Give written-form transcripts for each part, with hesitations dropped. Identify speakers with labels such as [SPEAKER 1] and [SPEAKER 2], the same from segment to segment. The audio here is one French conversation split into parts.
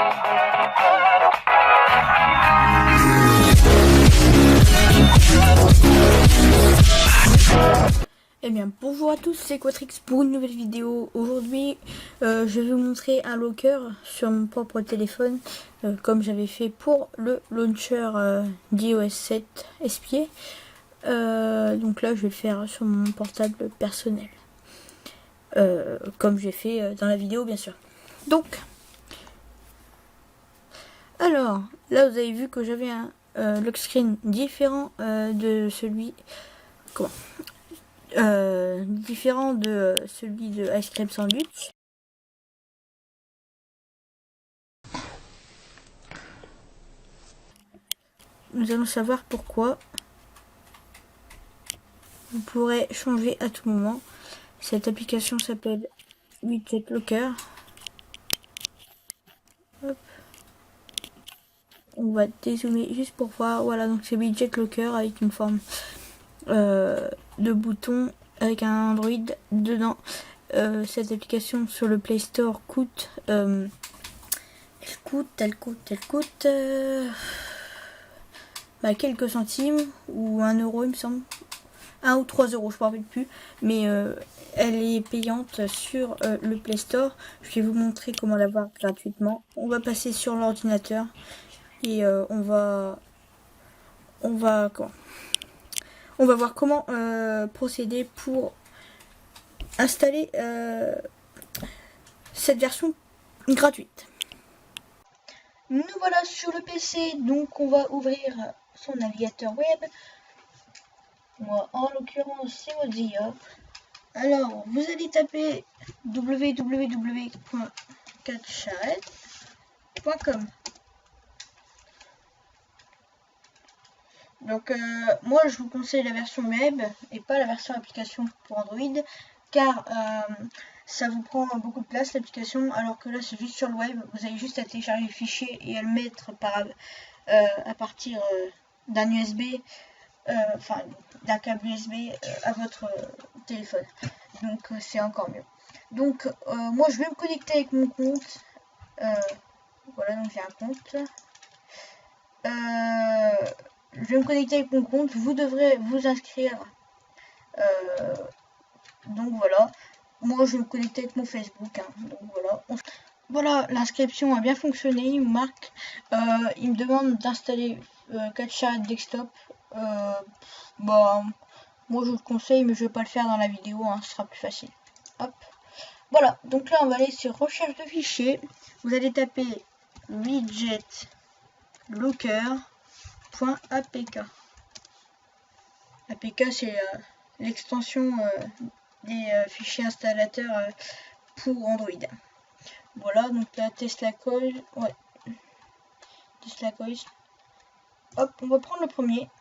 [SPEAKER 1] Eh bien bonjour à tous, c'est Quatrix pour une nouvelle vidéo. Aujourd'hui je vais vous montrer un locker sur mon propre téléphone comme j'avais fait pour le launcher d'iOS 7 espié. Donc là je vais le faire sur mon portable personnel comme j'ai fait dans la vidéo bien sûr. Donc alors là vous avez vu que j'avais un lock screen différent de celui différent de celui de Ice Cream Sandwich. Nous allons savoir pourquoi. Vous pourrez changer à tout moment. Cette application s'appelle Widget Locker. Hop. On va dézoomer juste pour voir. Voilà, donc c'est Widget Locker avec une forme de bouton avec un Android dedans. Cette application sur le Play Store coûte elle coûte quelques centimes ou 1 euro il me semble, 1 ou 3 euros, je ne me rappelle plus, mais elle est payante sur le Play Store. Je vais vous montrer comment l'avoir gratuitement. On va passer sur l'ordinateur et on va voir comment procéder pour installer cette version gratuite. Nous voilà sur le PC, donc on va ouvrir son navigateur web. Moi, en l'occurrence, c'est Mozilla. Alors, vous allez taper www.4charrette.com. Donc, moi, je vous conseille la version web et pas la version application pour Android, car ça vous prend beaucoup de place l'application, alors que là, c'est juste sur le web. Vous avez juste à télécharger le fichier et à le mettre à partir d'un USB. Enfin d'un câble USB à votre téléphone, donc c'est encore mieux. Donc moi je vais me connecter avec mon compte, voilà, donc j'ai un compte, je vais me connecter avec mon compte, vous devrez vous inscrire, donc voilà, moi je vais me connecter avec mon Facebook, hein, donc voilà. Voilà, l'inscription a bien fonctionné, il me marque, il me demande d'installer 4charrette Desktop. Moi je vous le conseille, mais je vais pas le faire dans la vidéo, hein, ce sera plus facile. Hop, voilà, donc là on va aller sur recherche de fichiers. Vous allez taper widgetlocker.apk. APK c'est l'extension des fichiers installateurs pour Android. Voilà, donc là Tesla Coil, ouais, Tesla Coil. Hop, on va prendre le premier.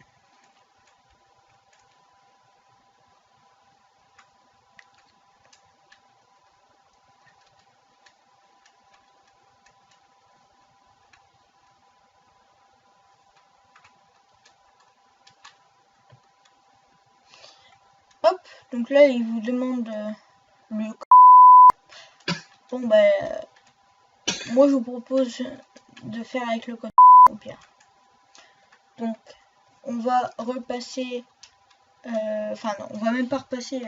[SPEAKER 1] Hop, donc là il vous demande le. Bon moi je vous propose de faire avec le code au pire. Donc on va repasser, enfin non, on va même pas repasser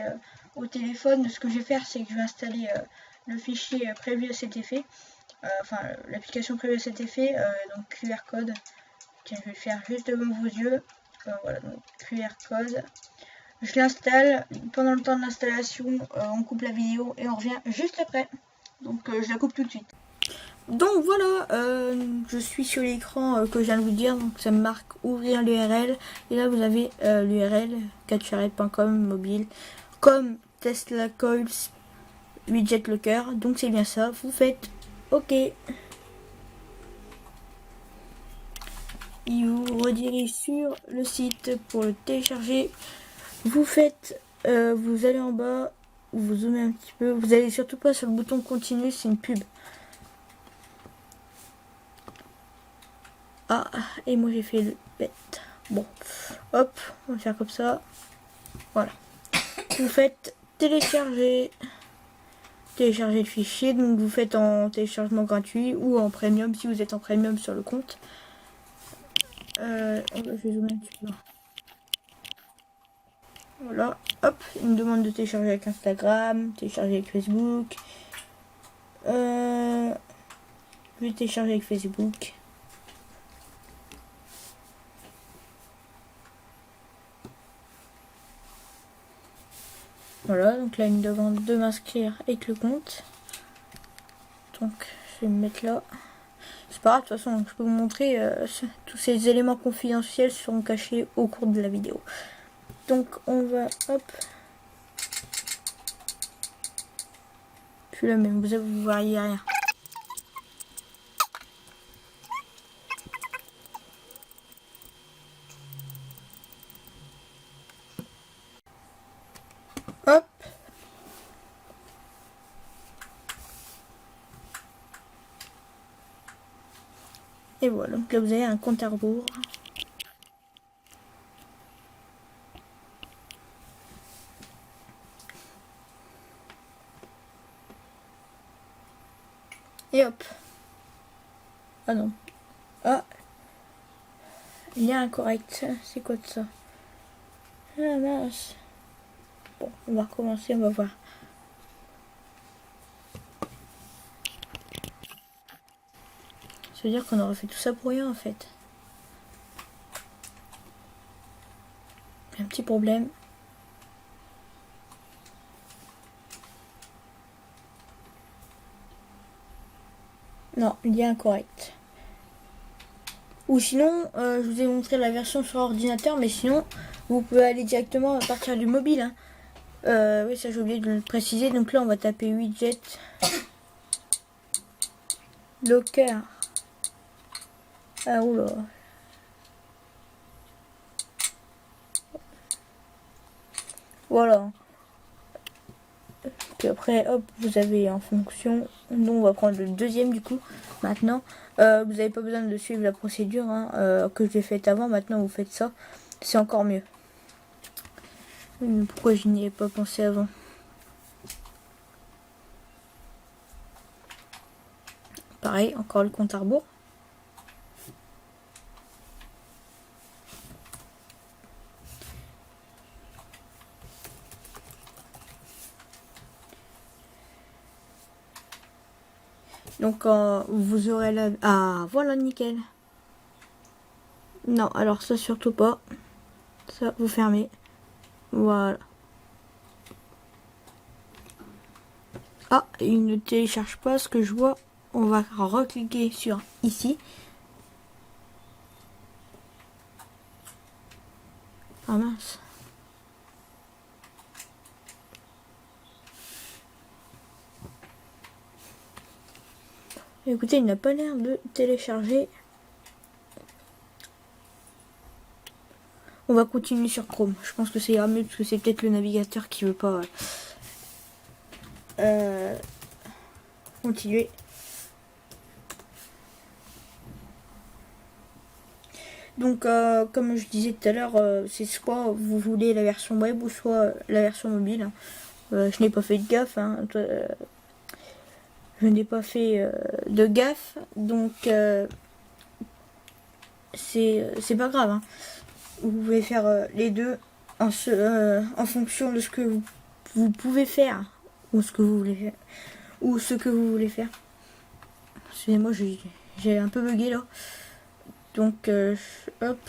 [SPEAKER 1] au téléphone. Ce que je vais faire, c'est que je vais installer le fichier prévu à cet effet, enfin l'application prévue à cet effet, donc QR code. Tiens, je vais le faire juste devant vos yeux. Voilà, donc QR code. Je l'installe. Pendant le temps de l'installation, on coupe la vidéo et on revient juste après. Donc je la coupe tout de suite. Donc voilà, je suis sur l'écran que je viens de vous dire, donc ça me marque ouvrir l'URL, et là vous avez l'URL 4charrette.com mobile, comme Tesla Coils Widget Locker, donc c'est bien ça, vous faites OK. Il vous redirige sur le site pour le télécharger. Vous faites, vous allez en bas, vous zoomez un petit peu, vous allez surtout pas sur le bouton continue, c'est une pub. Ah, et moi j'ai fait le bête. Bon, hop, on va faire comme ça. Voilà. Vous faites télécharger. télécharger le fichier. Donc vous faites en téléchargement gratuit ou en premium si vous êtes en premium sur le compte. Je vais zoomer un petit peu. Voilà, hop, il me demande de télécharger avec Instagram, télécharger avec Facebook. Je vais télécharger avec Facebook. Voilà, donc là il me demande de m'inscrire avec le compte. Donc je vais me mettre là. C'est pas grave, de toute façon, je peux vous montrer, tous ces éléments confidentiels seront cachés au cours de la vidéo. Donc on va, hop. Puis là même, vous voyez rien. Hop. Et voilà, donc là vous avez un compte à rebours. Et hop. Ah non. Ah. Lien incorrect. C'est quoi de ça? Ah mince. Bon, on va recommencer, on va voir. Ça veut dire qu'on aurait fait tout ça pour rien en fait. Un petit problème. Non, lien incorrect. Ou sinon, je vous ai montré la version sur ordinateur, mais sinon, vous pouvez aller directement à partir du mobile. Hein. Oui, ça j'ai oublié de le préciser. Donc là, on va taper widget Locker. Ah oula. Voilà. Puis après, hop, vous avez en fonction. Nous, on va prendre le deuxième du coup. Maintenant, vous n'avez pas besoin de suivre la procédure hein, que j'ai faite avant. Maintenant, vous faites ça. C'est encore mieux. Mais pourquoi je n'y ai pas pensé avant? Pareil, encore le compte à rebours. Donc vous aurez la... Ah, voilà, nickel. Non, alors ça surtout pas. Ça, vous fermez. Voilà. Ah, il ne télécharge pas ce que je vois. On va recliquer sur ici. Ah mince. Écoutez, il n'a pas l'air de télécharger. On va continuer sur Chrome. Je pense que ça ira mieux parce que c'est peut-être le navigateur qui veut pas continuer. Donc, comme je disais tout à l'heure, c'est soit vous voulez la version web ou soit la version mobile. Je n'ai pas fait de gaffe. Hein. Je n'ai pas fait de gaffe. Donc, c'est pas grave. Hein. Vous pouvez faire les deux en fonction de ce que vous pouvez faire ou ce que vous voulez faire. Ou ce que vous voulez faire. Excusez-moi, j'ai un peu bugué là. Donc, hop,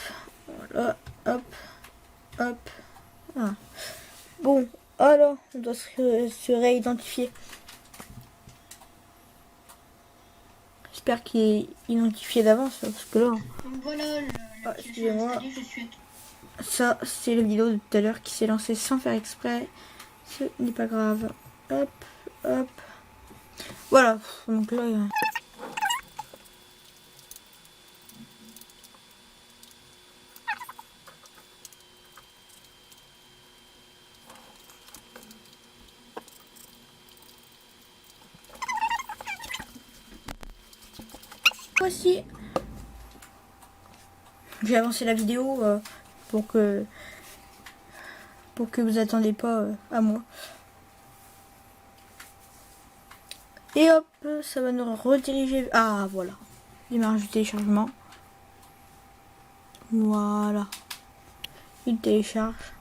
[SPEAKER 1] voilà, hop, hop. Ah. Bon, alors, on doit se réidentifier. J'espère qu'il est identifié d'avance, parce que là...
[SPEAKER 2] Donc voilà,
[SPEAKER 1] excusez-moi. Ça, c'est la vidéo de tout à l'heure qui s'est lancée sans faire exprès. Ce n'est pas grave. Hop, hop. Voilà, donc là... Voici. J'ai avancé la vidéo pour que vous attendez pas à moi. Et hop, ça va nous rediriger. Ah voilà, démarrage du téléchargement. Voilà, il télécharge.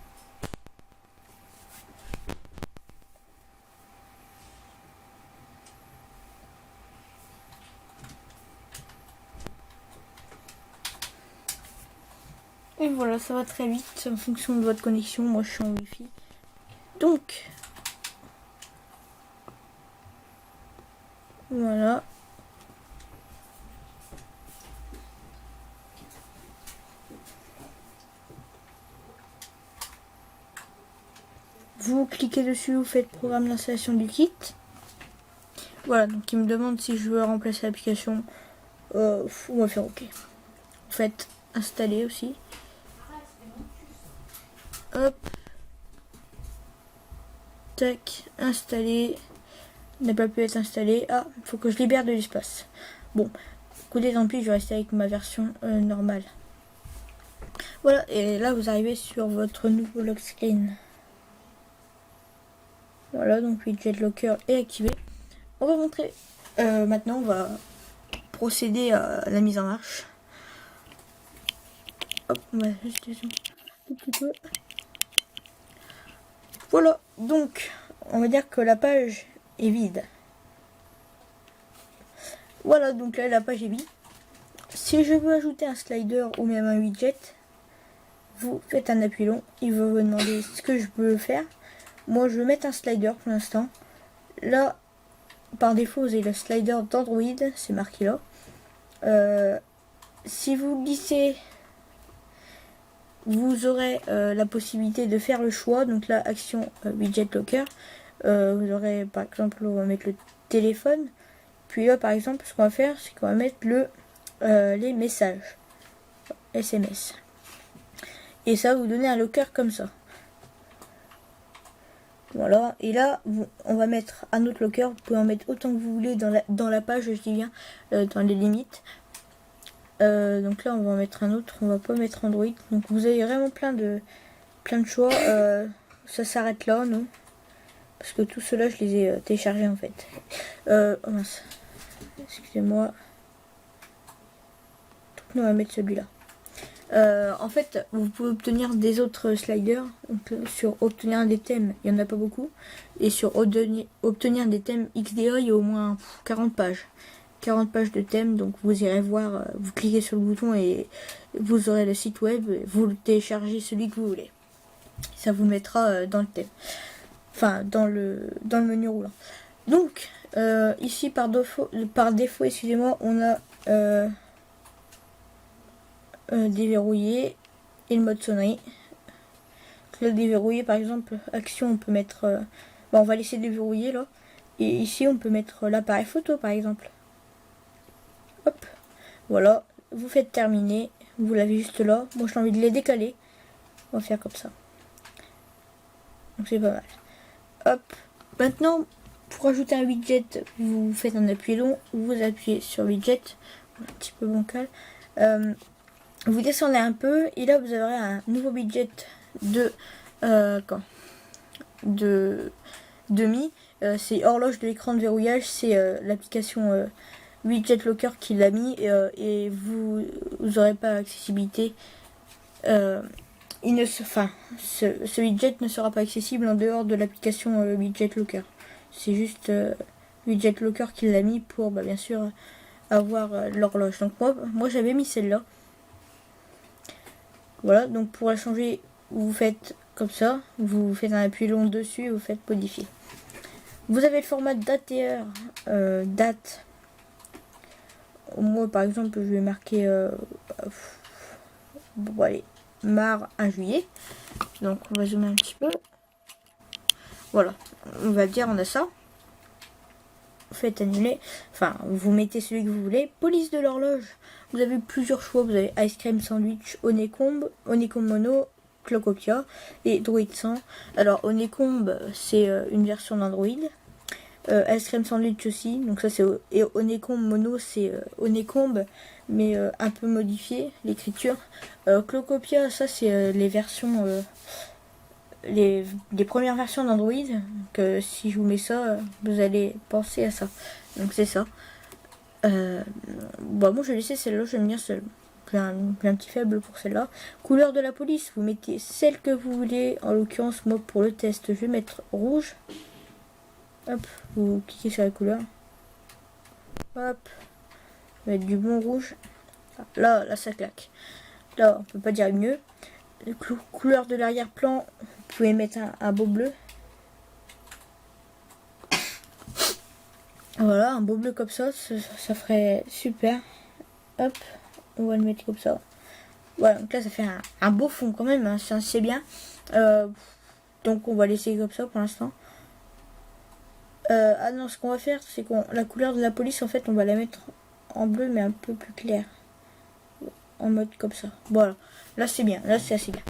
[SPEAKER 1] Et voilà, ça va très vite en fonction de votre connexion. Moi je suis en wifi. Donc voilà. Vous cliquez dessus, vous faites programme d'installation du kit. Voilà, donc il me demande si je veux remplacer l'application. On va faire OK. Vous faites installer aussi. Hop. Tac, installé. N'a pas pu être installé. Ah, il faut que je libère de l'espace. Bon, écoutez, tant pis, je vais rester avec ma version normale. Voilà, et là vous arrivez sur votre nouveau lock screen. Voilà, donc widget locker est activé. On va montrer. Maintenant, on va procéder à la mise en marche. Hop, on va juste un petit peu. Voilà, donc on va dire que la page est vide. Voilà, donc là la page est vide. Si je veux ajouter un slider ou même un widget, vous faites un appui long. Il va vous demander ce que je peux faire. Moi, je vais mettre un slider pour l'instant. Là, par défaut, vous avez le slider d'Android, c'est marqué là. Si vous glissez, vous aurez la possibilité de faire le choix. Donc là, action widget locker. Vous aurez par exemple, on va mettre le téléphone. Puis là, par exemple, ce qu'on va faire, c'est qu'on va mettre les messages SMS. Et ça va vous donner un locker comme ça. Voilà, et là, on va mettre un autre locker. Vous pouvez en mettre autant que vous voulez dans la page, je dis bien, dans les limites. Donc là, on va en mettre un autre. On va pas mettre Android. Donc vous avez vraiment plein de choix. Ça s'arrête là, non? Parce que tout cela, je les ai téléchargés en fait. Oh mince. Excusez-moi. Donc on va mettre celui-là. En fait, vous pouvez obtenir des autres sliders. Donc, sur obtenir des thèmes, il n'y en a pas beaucoup. Et sur obtenir des thèmes XDA, il y a au moins 40 pages. 40 pages de thèmes, donc vous irez voir, vous cliquez sur le bouton et vous aurez le site web, vous téléchargez celui que vous voulez. Ça vous mettra dans le thème. Enfin, dans le menu roulant. Donc, ici par défaut, excusez-moi, on a déverrouillé et le mode sonnerie. Là, déverrouiller par exemple, action, on peut mettre. On va laisser déverrouiller là. Et ici, on peut mettre l'appareil photo par exemple. Hop, voilà. Vous faites terminer. Vous l'avez juste là. Moi, j'ai envie de les décaler. On va faire comme ça. Donc, c'est pas mal. Hop. Maintenant, pour ajouter un widget, vous faites un appui long. Vous appuyez sur widget. Un petit peu bancal. Vous descendez un peu et là vous aurez un nouveau widget de Mi. C'est horloge de l'écran de verrouillage, c'est l'application widget locker qui l'a mis et vous n'aurez pas accessibilité. Ce widget ne sera pas accessible en dehors de l'application widget locker. C'est juste widget locker qui l'a mis pour bien sûr avoir l'horloge. Donc moi j'avais mis celle-là. Voilà, donc pour la changer, vous faites comme ça, vous faites un appui long dessus et vous faites modifier. Vous avez le format date et heure, date. Moi par exemple, je vais marquer, bon allez, 1 juillet. Donc on va zoomer un petit peu. Voilà, on va dire on a ça. Faites annuler, enfin vous mettez celui que vous voulez. Police de l'horloge, vous avez plusieurs choix, vous avez Ice Cream Sandwich, Honeycomb Mono, Clocopia et Droid 100. Alors Honeycomb c'est une version d'Android, Ice Cream Sandwich aussi, donc ça c'est, et Honeycomb Mono c'est Honeycomb mais un peu modifié l'écriture. Clocopia ça c'est les versions les premières versions d'Android. Donc si je vous mets ça, vous allez penser à ça. Donc c'est ça. Bon, moi je vais laisser celle-là, j'aime bien celle-là. J'ai un petit faible pour celle-là. Couleur de la police, vous mettez celle que vous voulez. En l'occurrence, moi pour le test, je vais mettre rouge. Hop, vous cliquez sur la couleur. Hop, je vais mettre du bon rouge. Là ça claque. Là, on peut pas dire mieux. Couleur de l'arrière-plan, vous pouvez mettre un beau bleu. Voilà, un beau bleu comme ça ferait super. Hop, on va le mettre comme ça. Voilà, donc là ça fait un beau fond quand même, hein, c'est bien. Donc on va laisser comme ça pour l'instant. Ah non, ce qu'on va faire, c'est qu'on la couleur de la police, en fait, on va la mettre en bleu, mais un peu plus clair. En mode comme ça. Voilà, là c'est bien, là c'est assez bien.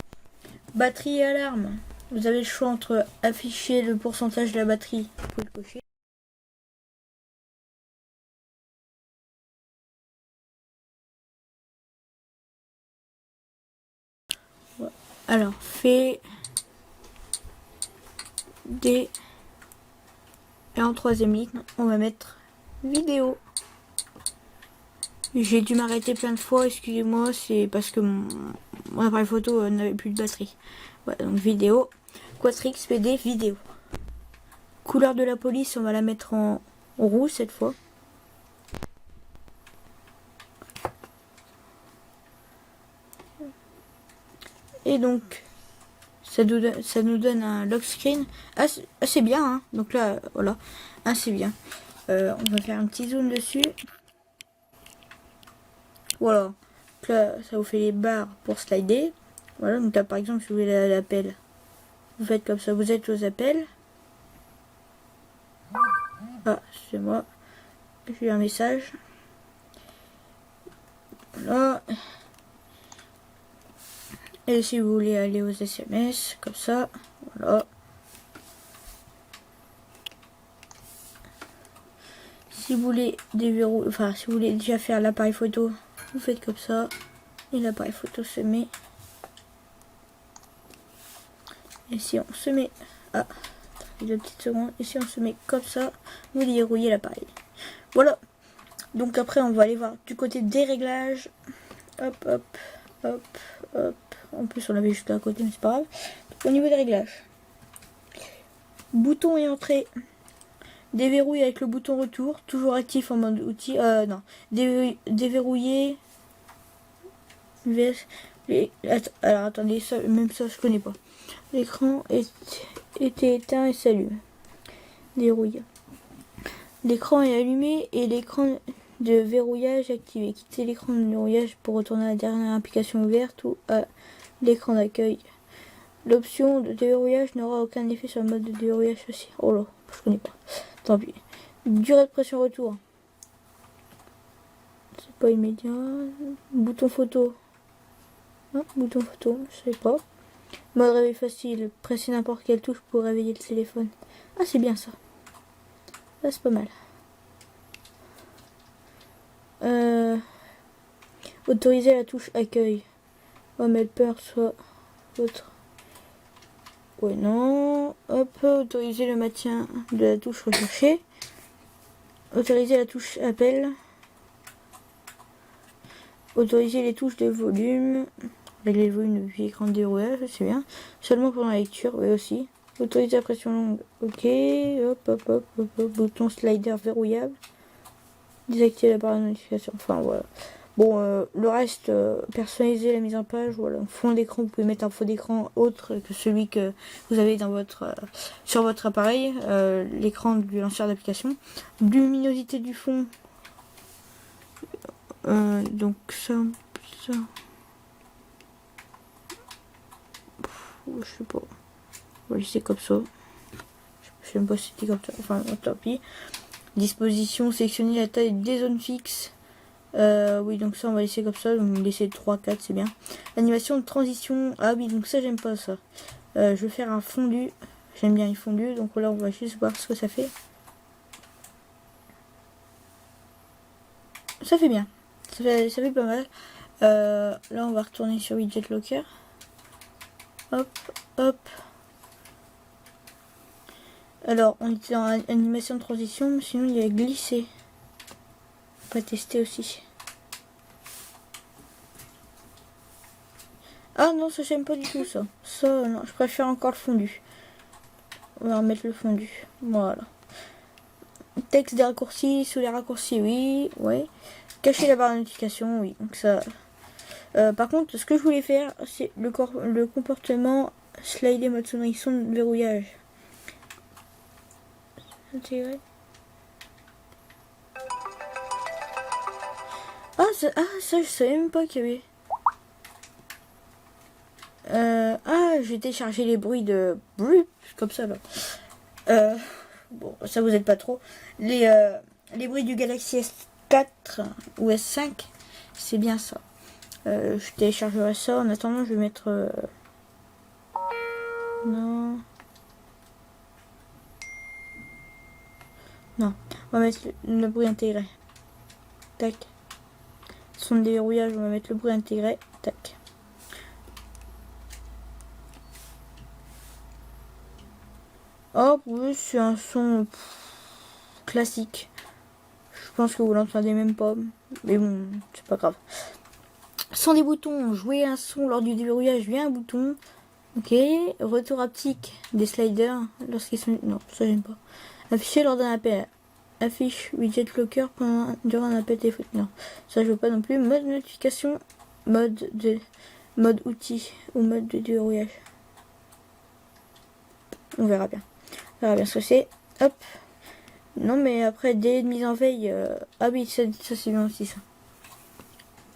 [SPEAKER 1] Batterie et alarme. Vous avez le choix entre afficher le pourcentage de la batterie. Vous pouvez le cocher. Voilà. Alors, fait des... Et en troisième ligne, on va mettre vidéo. J'ai dû m'arrêter plein de fois, excusez-moi, c'est parce que mon appareil photo n'avait plus de batterie. Voilà, donc vidéo. Quatrix PD vidéo. Couleur de la police, on va la mettre en rouge cette fois. Et donc, ça nous donne un lock screen assez bien, hein. Donc là, voilà, assez bien. On va faire un petit zoom dessus. Voilà. Donc là, ça vous fait les barres pour slider. Voilà, donc là, par exemple, si vous voulez l'appel, vous faites comme ça, vous êtes aux appels. Ah, c'est moi. J'ai eu un message. Voilà. Et si vous voulez aller aux SMS, comme ça, voilà. Si vous voulez déverrouiller, enfin si vous voulez déjà faire l'appareil photo, vous faites comme ça. Et l'appareil photo se met. Et si on se met... Ah, deux petites secondes. Et si on se met comme ça, vous déverrouillez l'appareil. Voilà. Donc après, on va aller voir du côté des réglages. Hop, hop, hop, hop. En plus, on avait juste à côté, mais c'est pas grave. Donc, au niveau des réglages. Bouton et entrée. Déverrouiller avec le bouton retour. Toujours actif en mode outil. Non. Déverrouiller. Alors attendez, ça, même ça je connais pas. L'écran était éteint et s'allume. Dérouille. L'écran est allumé et l'écran de verrouillage activé. Quittez l'écran de verrouillage pour retourner à la dernière application ouverte ou à l'écran d'accueil. L'option de déverrouillage n'aura aucun effet sur le mode de déverrouillage aussi. Oh là, je connais pas. Tant pis. Durée de pression retour. C'est pas immédiat. Bouton photo. Ah, bouton photo, je sais pas. Mode réveil facile. Pressez n'importe quelle touche pour réveiller le téléphone. Ah, c'est bien ça. Là, c'est pas mal. Autoriser la touche accueil. Oh, mais peur soit votre. Ouais, non. Hop, autoriser le maintien de la touche recherchée. Autoriser la touche appel. Autoriser les touches de volume. Régler le volume depuis l'écran de dérouillage, c'est bien. Seulement pour la lecture, oui aussi. Autoriser la pression longue, ok. Hop, hop, hop, hop, hop. Bouton slider verrouillable. Désactiver la barre de notification. Enfin, voilà. Bon, le reste, personnaliser la mise en page. Voilà, fond d'écran, vous pouvez mettre un fond d'écran autre que celui que vous avez dans votre, sur votre appareil. L'écran du lanceur d'application. Luminosité du fond. Donc ça. Je sais pas. On va laisser comme ça. Je sais même pas si c'était comme ça. Enfin, tant pis. Disposition, sélectionner la taille des zones fixes. Oui, donc ça, on va laisser comme ça. Donc, laisser 3, 4, c'est bien. Animation de transition. Ah oui, donc ça, j'aime pas ça. Je vais faire un fondu. J'aime bien les fondus. Donc là, on va juste voir ce que ça fait. Ça fait bien. Ça fait pas mal. Là, on va retourner sur Widget Locker. Hop, hop. Alors, on était en animation de transition, mais sinon il y a glissé. On va tester aussi. Ah non, ça j'aime pas du tout ça. Ça, non, je préfère encore le fondu. On va remettre le fondu. Voilà. Texte des raccourcis, sous les raccourcis, oui. Ouais. Cacher la barre de notification, oui. Donc ça. Par contre, ce que je voulais faire, c'est le comportement slider mode son de verrouillage. Intégrer. Ça, je savais même pas qu'il y avait. J'ai téléchargé les bruits de comme ça là. Bon, ça vous aide pas trop. Les bruits du Galaxy S4 ou S5, c'est bien ça. Je téléchargerai ça. En attendant, je vais mettre. Non. Non. On va mettre le bruit intégré. Tac. Son de déverrouillage, on va mettre le bruit intégré. Tac. Hop, oui, c'est un son classique. Je pense que vous l'entendez même pas. Mais bon, c'est pas grave. Sans des boutons, jouer un son lors du déverrouillage via un bouton. Ok. Retour haptique des sliders lorsqu'ils sont. Non, ça j'aime pas. Afficher lors d'un appel. Affiche widget locker durant un appel téléphonique. Non, ça je veux pas non plus. Mode notification. Mode outil ou mode de déverrouillage. On verra bien. On verra bien ce que c'est. Hop. Non, mais après, délai de mise en veille. Ah oui, ça c'est bien aussi ça.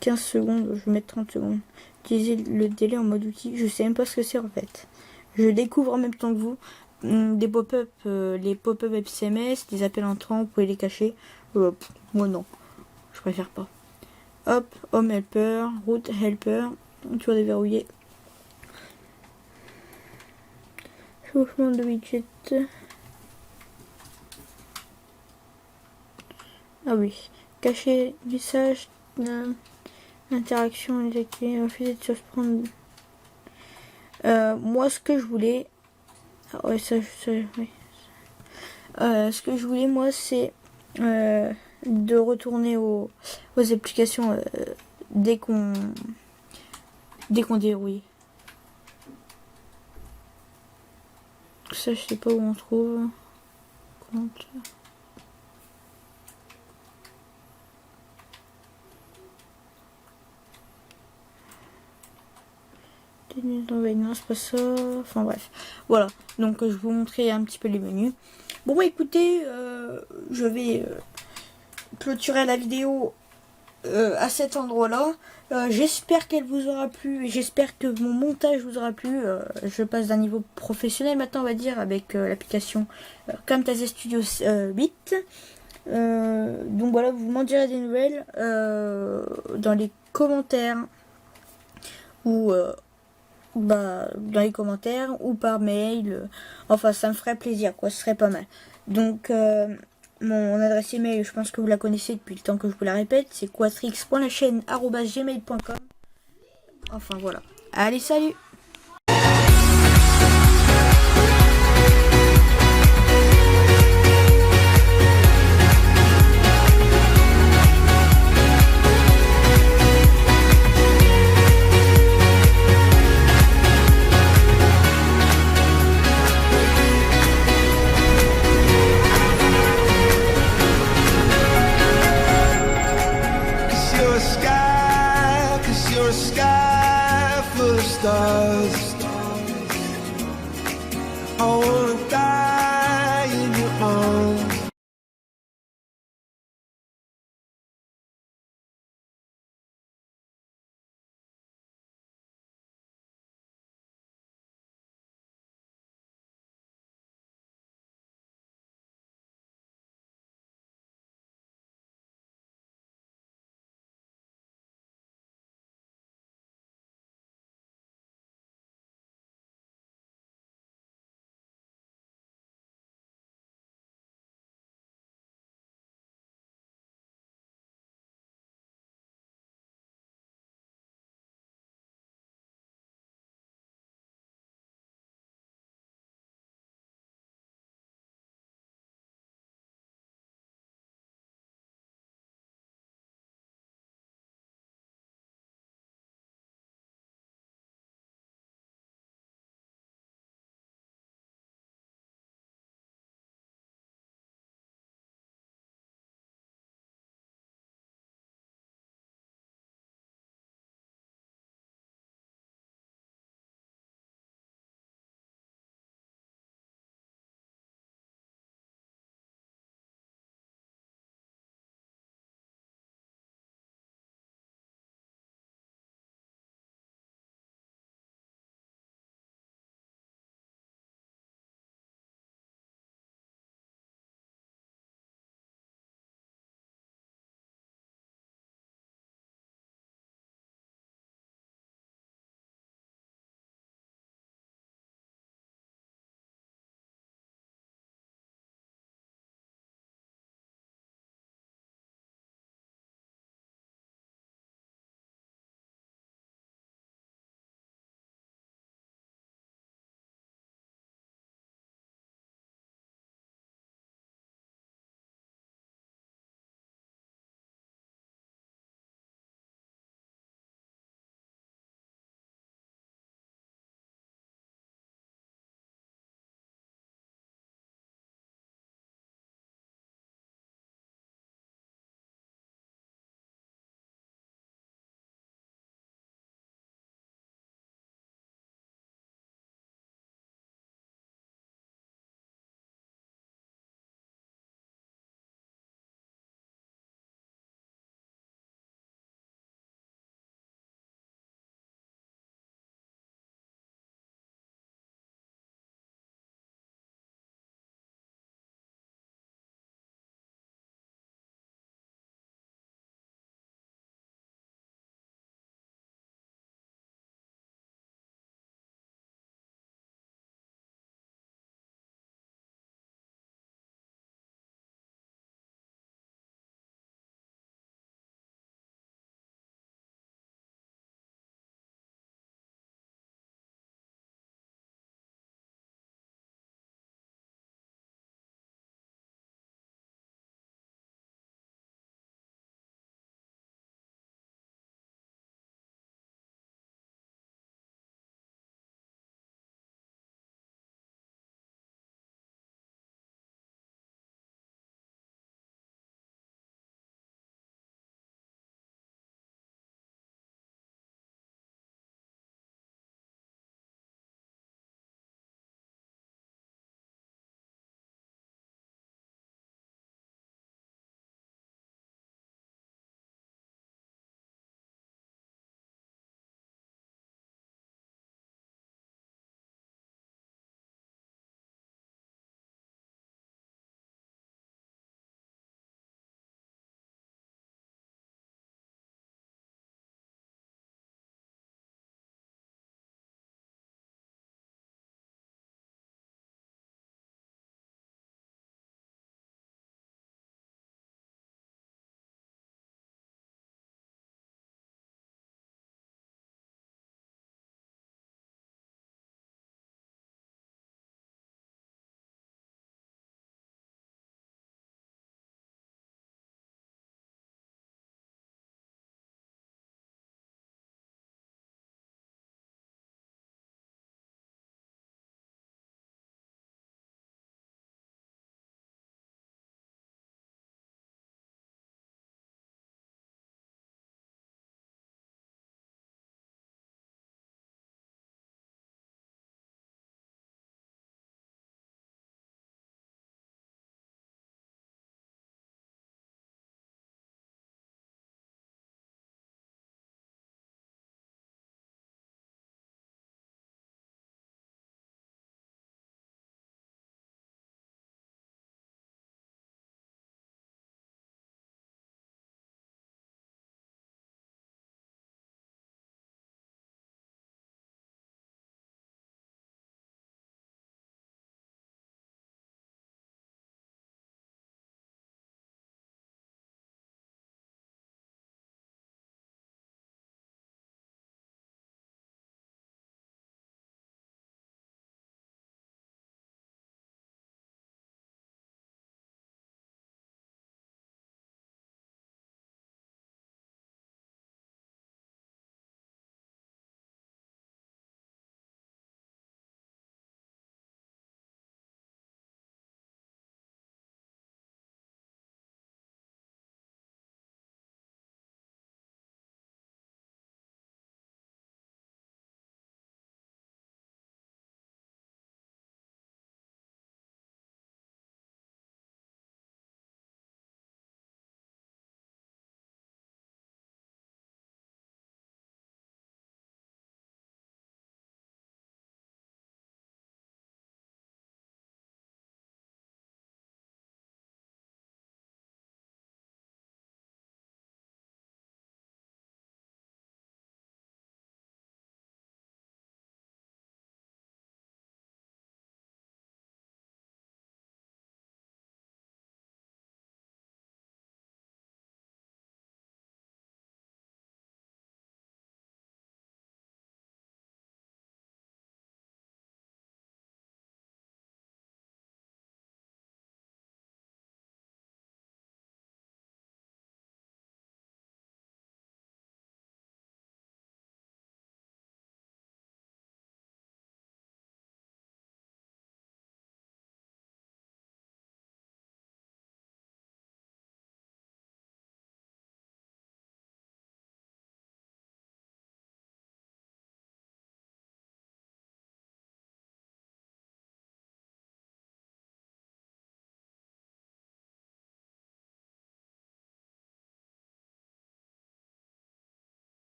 [SPEAKER 1] 15 secondes, je vais mettre 30 secondes. Utiliser le délai en mode outil. Je sais même pas ce que c'est en fait. Je découvre en même temps que vous. Des pop-up, les pop-up SMS, des appels entrants, vous pouvez les cacher. Moi non, je préfère pas. Hop, home helper, route helper, tu vas déverrouiller. Chauffement de widget. Ah oui, cacher message, interaction, refuser de surprendre. Moi, ce que je voulais, ouais, oui. Ce que je voulais, moi, c'est de retourner aux applications dès qu'on dérouille. Ça, je sais pas où on trouve. Compte. Non, c'est pas ça. Enfin bref. Voilà. Donc je vais vous montrer un petit peu les menus. Bon bah écoutez, je vais clôturer la vidéo à cet endroit-là. J'espère qu'elle vous aura plu et j'espère que mon montage vous aura plu. Je passe d'un niveau professionnel maintenant, on va dire, avec l'application Camtasia Studio 8. Donc voilà, vous m'en direz des nouvelles dans les commentaires ou dans les commentaires ou par mail. Enfin, ça me ferait plaisir, quoi. Ce serait pas mal. Donc, mon adresse email, je pense que vous la connaissez depuis le temps que je vous la répète. C'est quatrix.lachaîne@gmail.com. Enfin, voilà. Allez, salut!
[SPEAKER 2] Sky full of stars. I wanna die in your arms.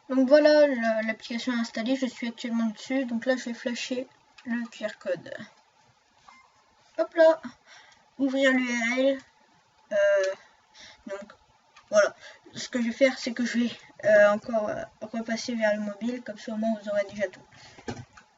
[SPEAKER 1] Donc voilà, l'application est installée, je suis actuellement dessus. Donc là, je vais flasher le QR code. Hop là, ouvrir l'URL. Donc voilà, ce que je vais faire, c'est que je vais encore repasser vers le mobile, comme ça au moins vous aurez déjà tout.